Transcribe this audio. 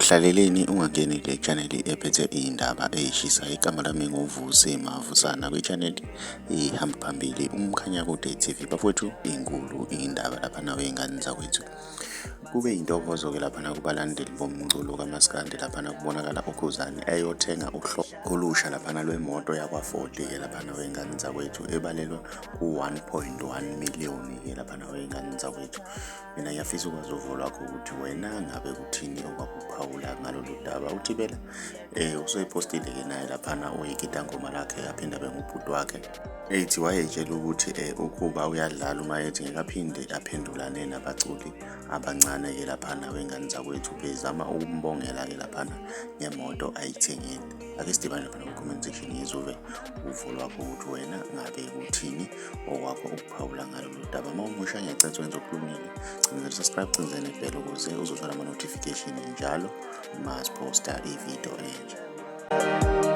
Awuhlaleleni ungangeni kule channel ephethe iy'ndaba ey'shisa. Igama lami nguVusi Mavusana, kwi-channel ihamba phambili uMkhanyakude TV. Bafowethu, inkulu iy'ndaba laphana wey'ngane zakwethu. Kube intokozo-ke laphana kubalandeli bomculo kamaskandi laphana kubonakala ukhuzani eyothenga uhlobo olusha laphana lwemoto yakwa-40-ke laphana wey'ngane zakwethu ebalelwa ku-1.1 million-ke laphana wey'ngane zakwethu. Mina ngiyafisa ukwazi uvo lwakho ukuthi wena ngabe kuthini okwakuphawula ngalolu daba. Uthibela usoyiphostile-ke naye laphana uyigidangoma lakhe aphinde abe ngubhuti wakhe ethi wayetshela ukuthi ukuba uyadlala uma ethi ngeke aphinde aphendulane nabaculi abancane-ke laphana wey'ngane zakwethu bezama ukumbongela-ke laphana ngemoto ayithengile. Ake sidibane laphana ku-comment section yizuve uvo lwakho ukuthi wena ngabe kuthini okwakho ukuphawula ngalolu daba. Uma umusha ngiyacela wenze okukhulumile, cindezela subscribe, cindezela nebhele ukuze uzothola ama-notification njalo uma siphosta ividiyo entsha.